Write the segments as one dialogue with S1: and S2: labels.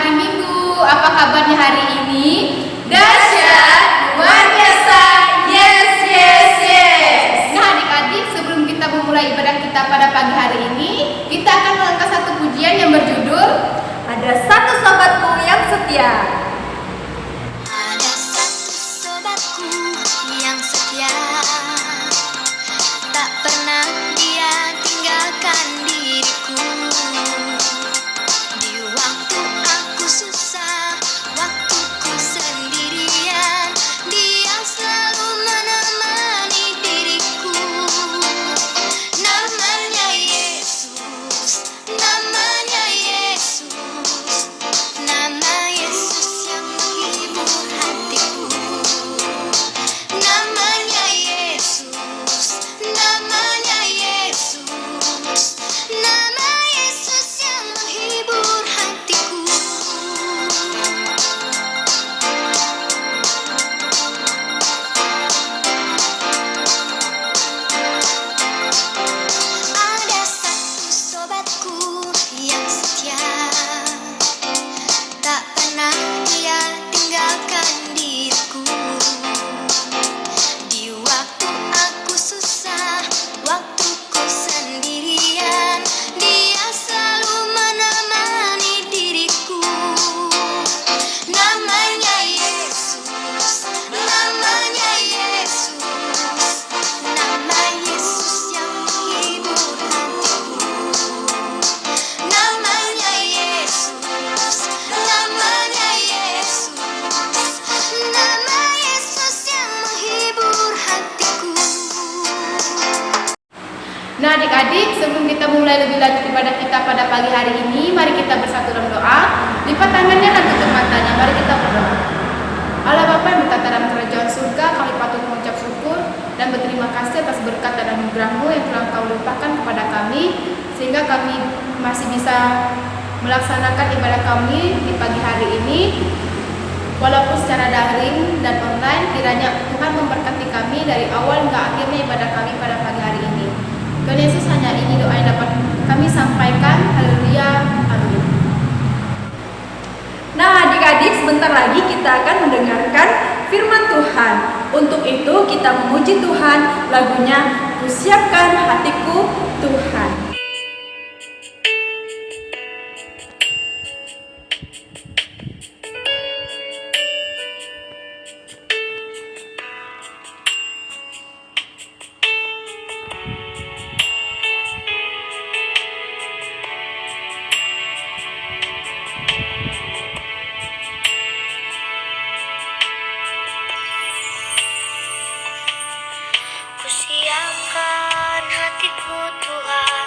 S1: hari Minggu. Apa kabarnya hari ini? Dahsyat, luar biasa, yes, yes, yes. Nah adik-adik, sebelum kita memulai ibadah kita pada pagi hari ini, kita akan mengangkat satu pujian yang berjudul
S2: Ada Satu Sobatku Yang Setia.
S3: Ada satu sobatku yang setia, tak pernah dia tinggalkan diriku. Di waktu aku susah, waktuku sendirian, dia selalu menemani diriku. Namanya Yesus, namanya Yesus, nama Yesus yang menghibur hatiku. Namanya Yesus, namanya Yesus, nama Yesus yang menghibur hatiku. Ada satu sobatku yang setia, tak pernah dia tinggalkan diriku. Di waktu aku susah, waktuku sendirian, dia selalu menemani diriku. Namanya Yesus, namanya Yesus, nama Yesus yang menghibur hatiku. Namanya Yesus, namanya Yesus, nama Yesus yang menghibur hatiku.
S1: Nah adik-adik, sebelum kita mulai lebih lanjut ibadah kita pada pagi hari ini, mari kita bersatu dalam doa. Lipat tangannya dan tutup matanya, mari kita berdoa. Allah Bapa yang berkata dalam kerajaan surga, kami patut mengucap syukur dan berterima kasih atas berkat dan anugerah-Mu yang telah Kau limpahkan kepada kami, sehingga kami masih bisa melaksanakan ibadah kami di pagi hari ini. Walaupun secara daring dan online, kiranya Tuhan memberkati kami dari awal hingga akhirnya ibadah kami pada pagi hari ini. Tuhan Yesus, hanya ini doa yang dapat kami sampaikan. Haleluya, amin.
S2: Nah adik-adik, sebentar lagi kita akan mendengarkan firman Tuhan. Untuk itu kita memuji Tuhan, lagunya Kusiapkan Hatiku Tuhan.
S3: Kusiapkan hatiku Tuhan,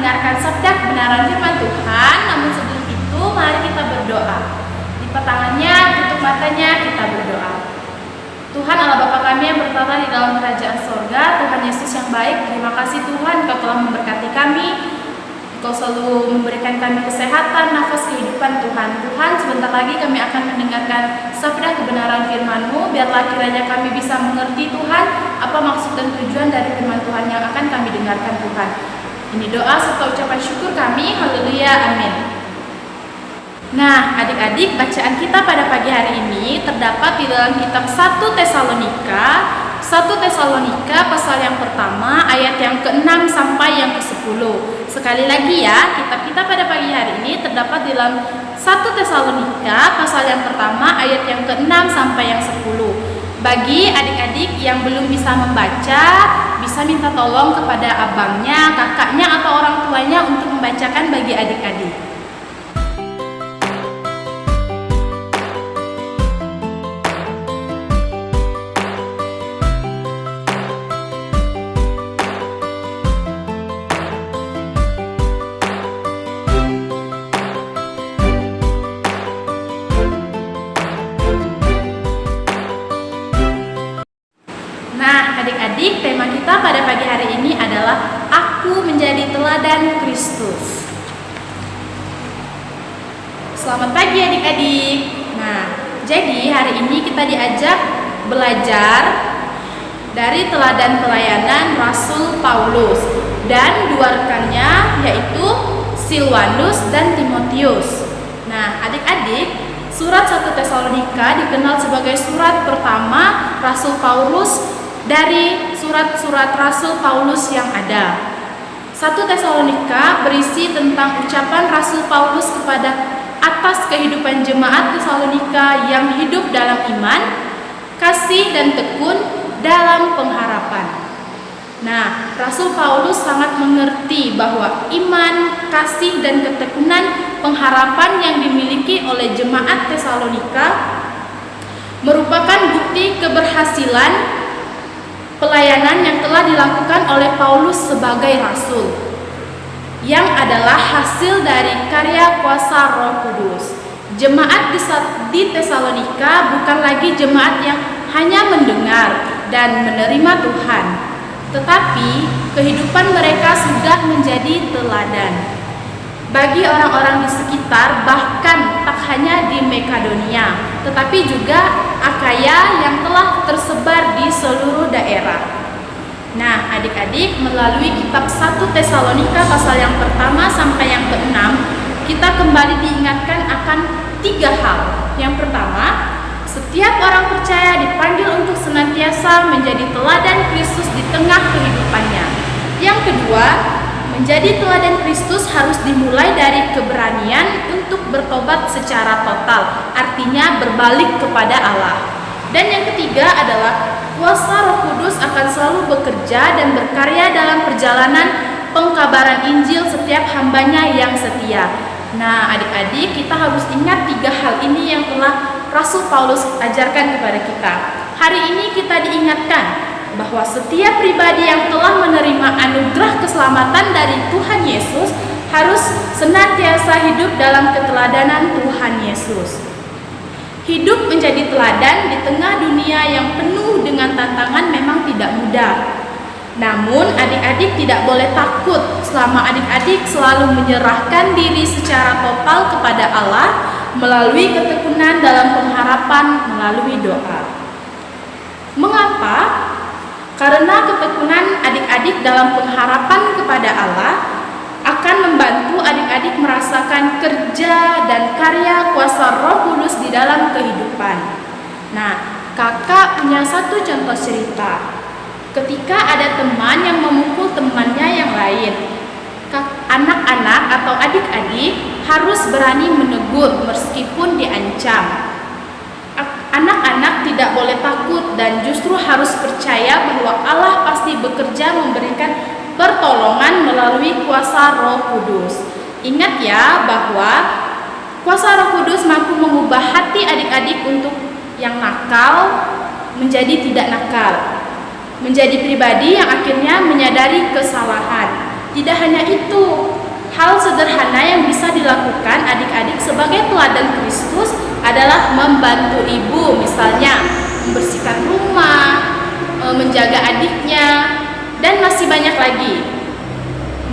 S1: mendengarkan sabda kebenaran firman Tuhan. Namun sebelum itu, mari kita berdoa. Lipat tangannya, tutup matanya, kita berdoa. Tuhan Allah Bapa kami yang bertata di dalam kerajaan sorga, Tuhan Yesus yang baik, terima kasih Tuhan Engkau telah memberkati kami. Engkau selalu memberikan kami kesehatan, nafas kehidupan Tuhan. Tuhan, sebentar lagi kami akan mendengarkan sabda kebenaran firman-Mu. Biarlah kiranya kami bisa mengerti Tuhan apa maksud dan tujuan dari firman Tuhan yang akan kami dengarkan Tuhan. Ini doa serta ucapan syukur kami. Haleluya, amin. Nah, adik-adik, bacaan kita pada pagi hari ini terdapat di dalam kitab 1 Tesalonika pasal yang pertama ayat yang ke-6 sampai yang ke-10. Sekali lagi ya, kitab kita pada pagi hari ini terdapat di dalam 1 Tesalonika pasal yang pertama ayat yang ke-6 sampai yang 10. Bagi adik-adik yang belum bisa membaca, bisa minta tolong kepada abangnya, kakaknya atau orang tuanya untuk membacakan bagi adik-adik. Adik-adik, tema kita pada pagi hari ini adalah Aku Menjadi Teladan Kristus. Selamat pagi adik-adik. Nah, jadi hari ini kita diajak belajar dari teladan pelayanan Rasul Paulus dan dua rekannya, yaitu Silwanus dan Timotius. Nah, adik-adik, surat 1 Tesalonika dikenal sebagai surat pertama Rasul Paulus dari surat-surat Rasul Paulus yang ada. 1 Tesalonika berisi tentang ucapan Rasul Paulus kepada atas kehidupan jemaat Tesalonika yang hidup dalam iman, kasih dan tekun dalam pengharapan. Nah, Rasul Paulus sangat mengerti bahwa iman, kasih dan ketekunan pengharapan yang dimiliki oleh jemaat Tesalonika merupakan bukti keberhasilan pelayanan yang telah dilakukan oleh Paulus sebagai rasul, yang adalah hasil dari karya kuasa Roh Kudus. Jemaat di Tesalonika bukan lagi jemaat yang hanya mendengar dan menerima Tuhan, tetapi kehidupan mereka sudah menjadi teladan bagi orang-orang di sekitar, bahkan tak hanya di Makedonia, tetapi juga Akaya yang telah tersebar di seluruh daerah. Nah, adik-adik, melalui kitab 1 Tesalonika pasal yang pertama sampai yang ke-6, kita kembali diingatkan akan 3 hal. Yang pertama, setiap orang percaya dipanggil untuk senantiasa menjadi teladan Kristus di tengah kehidupannya. Yang kedua, menjadi teladan Kristus harus dimulai dari keberanian untuk bertobat secara total, artinya berbalik kepada Allah. Dan yang ketiga adalah kuasa Roh Kudus akan selalu bekerja dan berkarya dalam perjalanan pengkabaran Injil setiap hambanya yang setia. Nah, adik-adik, kita harus ingat 3 hal ini yang telah Rasul Paulus ajarkan kepada kita. Hari ini kita diingatkan bahwa setiap pribadi yang telah menerima anugerah keselamatan dari Tuhan Yesus harus senantiasa hidup dalam keteladanan Tuhan Yesus. Hidup menjadi teladan di tengah dunia yang penuh dengan tantangan memang tidak mudah. Namun adik-adik tidak boleh takut selama adik-adik selalu menyerahkan diri secara total kepada Allah melalui ketekunan dalam pengharapan melalui doa. Mengapa? Karena ketekunan adik-adik dalam pengharapan kepada Allah akan membantu adik-adik merasakan kerja dan karya kuasa Roh Kudus di dalam kehidupan. Nah, kakak punya satu contoh cerita. Ketika ada teman yang memukul temannya yang lain, anak-anak atau adik-adik harus berani menegur meskipun diancam. Anak-anak tidak boleh takut dan justru harus percaya bahwa Allah pasti bekerja memberikan pertolongan melalui kuasa Roh Kudus. Ingat ya bahwa kuasa Roh Kudus mampu mengubah hati adik-adik untuk yang nakal menjadi tidak nakal, menjadi pribadi yang akhirnya menyadari kesalahan.
S2: Tidak hanya itu, hal sederhana yang bisa dilakukan adik-adik sebagai teladan Kristus adalah membantu ibu, misalnya membersihkan rumah, menjaga adiknya, dan masih banyak lagi.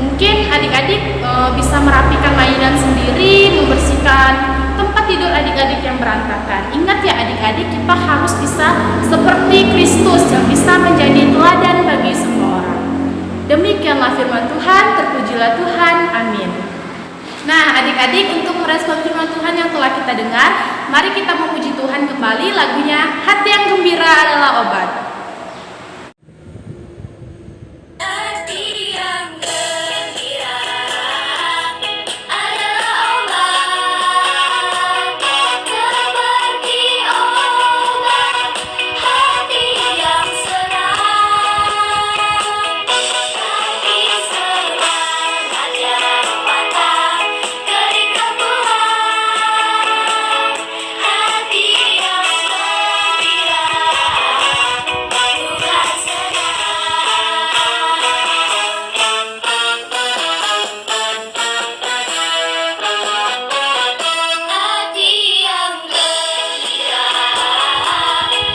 S2: Mungkin adik-adik bisa merapikan mainan sendiri, membersihkan tempat tidur adik-adik yang berantakan. Ingat ya adik-adik, kita harus bisa seperti Kristus yang bisa menjadi teladan bagi semua orang. Demikianlah firman Tuhan, terpujilah Tuhan, amin. Nah adik-adik, untuk merespon firman Tuhan yang telah kita dengar, mari kita memuji Tuhan kembali. Lagunya Hati yang Gembira Adalah Obat.
S3: Hati yang gembira adalah obat, seperti obat. Hati yang senang, hati senang aja mata keringkan Tuhan. Hati yang gembira Tuhan senang. Hati yang gembira adalah obat,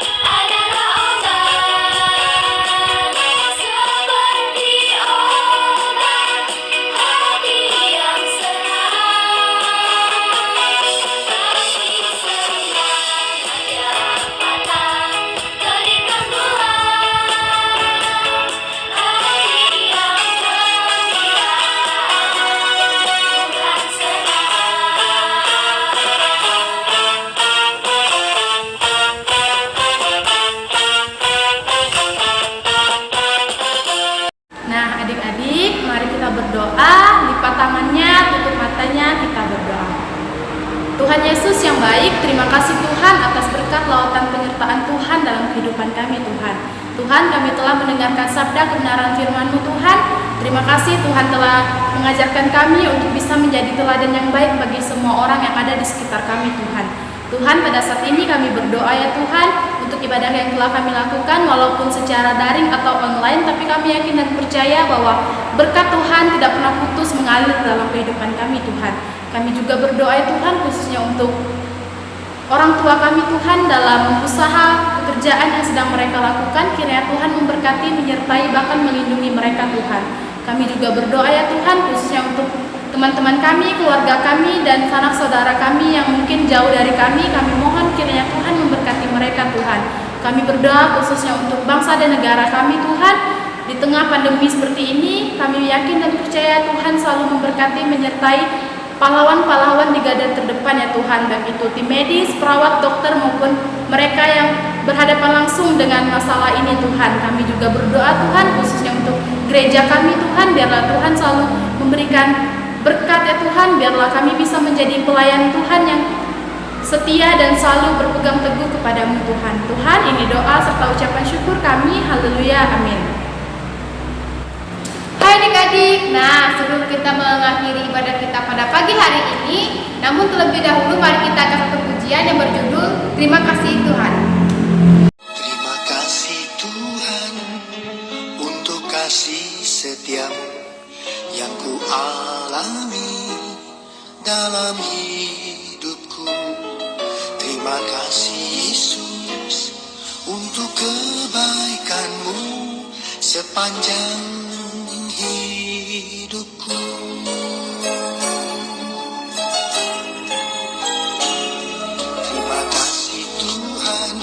S3: seperti obat. Hati yang senang, hati senang aja mata keringkan Tuhan. Hati yang gembira Tuhan senang.
S2: Nah adik-adik, mari kita berdoa, lipat tangannya, tutup matanya, kita berdoa. Tuhan Yesus yang baik, terima kasih Tuhan atas berkat lautan penyertaan Tuhan dalam kehidupan kami Tuhan. Tuhan, kami telah mendengarkan sabda kebenaran firman-Mu Tuhan. Terima kasih Tuhan telah mengajarkan kami untuk bisa menjadi teladan yang baik bagi semua orang yang ada di sekitar kami Tuhan. Tuhan, pada saat ini kami berdoa ya Tuhan untuk ibadah yang telah kami lakukan walaupun secara daring atau online, tapi kami yakin dan percaya bahwa berkat Tuhan tidak pernah putus mengalir dalam kehidupan kami Tuhan. Kami juga berdoa ya Tuhan khususnya untuk orang tua kami Tuhan dalam usaha pekerjaan yang sedang mereka lakukan. Kiranya Tuhan memberkati, menyertai, bahkan melindungi mereka Tuhan. Kami juga berdoa ya Tuhan khususnya untuk teman-teman kami, keluarga kami, dan sanak saudara kami yang mungkin jauh dari kami. Kami mohon kiranya Tuhan memberkati mereka Tuhan. Kami berdoa khususnya untuk bangsa dan negara kami Tuhan. Di tengah pandemi seperti ini, kami yakin dan percaya Tuhan selalu memberkati, menyertai pahlawan-pahlawan di garda terdepan ya Tuhan, baik itu tim medis, perawat, dokter, maupun mereka yang berhadapan langsung dengan masalah ini Tuhan. Kami juga berdoa Tuhan khususnya untuk gereja kami Tuhan, biarlah Tuhan selalu memberikan berkat ya Tuhan, biarlah kami bisa menjadi pelayan Tuhan yang setia dan selalu berpegang teguh kepadamu Tuhan. Tuhan, ini doa serta ucapan syukur kami, haleluya, amin.
S1: Hai adik-adik, nah sebelum kita mengakhiri ibadah kita pada pagi hari ini, namun terlebih dahulu mari kita akan satu pujian yang berjudul Terima Kasih Tuhan.
S4: Terima kasih Tuhan untuk kasih setiamu yang ku alami dalam hidupku. Terima kasih Yesus untuk kebaikanmu sepanjang hidupku. Terima kasih Tuhan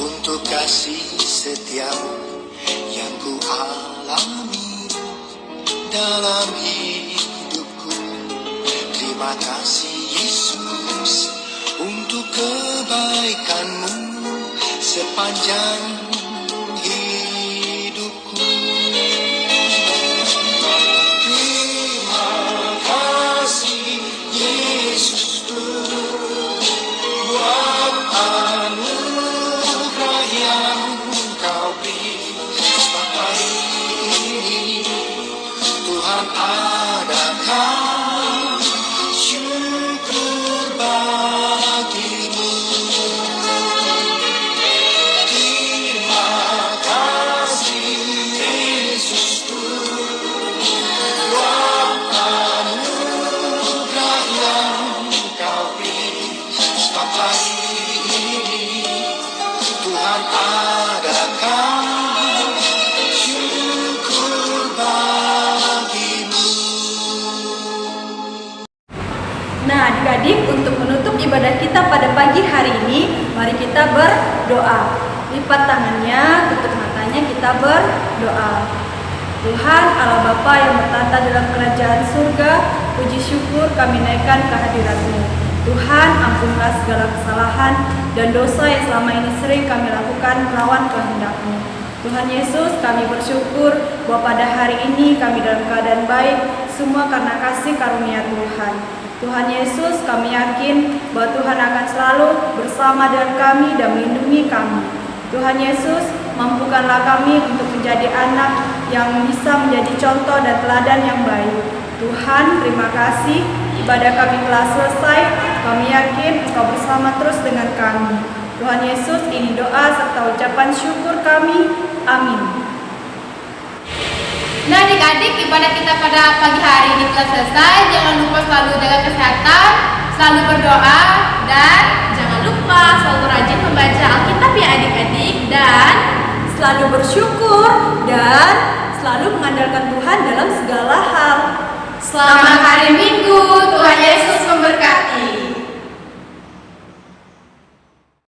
S4: untuk kasih setiamu yang ku alami dalam hidupku. Terima kasih Yesus untuk kebaikanmu sepanjang hidupku. Terima kasih Yesus buat anugerah yang Kau beri sampai ini. Tuhan adakan syukur bagimu. Terima
S2: kita berdoa. Lipat tangannya, tutup matanya, kita berdoa. Tuhan Allah Bapa yang bertata dalam kerajaan surga, puji syukur kami naikkan ke hadirat-Mu. Tuhan, ampunlah segala kesalahan dan dosa yang selama ini sering kami lakukan melawan kehendak-Mu. Tuhan Yesus, kami bersyukur bahwa pada hari ini kami dalam keadaan baik, semua karena kasih karunia Tuhan. Tuhan Yesus, kami yakin bahwa Tuhan akan selalu bersama dengan kami dan melindungi kami. Tuhan Yesus, mampukanlah kami untuk menjadi anak yang bisa menjadi contoh dan teladan yang baik. Tuhan, terima kasih, ibadah kami telah selesai. Kami yakin Engkau bersama terus dengan kami. Tuhan Yesus, ini doa serta ucapan syukur kami. Amin.
S1: Nah adik-adik, ibadah kita pada pagi hari ini telah selesai. Jangan lupa selalu jaga kesehatan, selalu berdoa, dan
S2: Jangan lupa selalu rajin membaca Alkitab ya adik-adik, dan selalu bersyukur dan selalu mengandalkan Tuhan dalam segala hal.
S1: selamat hari Minggu. Tuhan Yesus memberkati.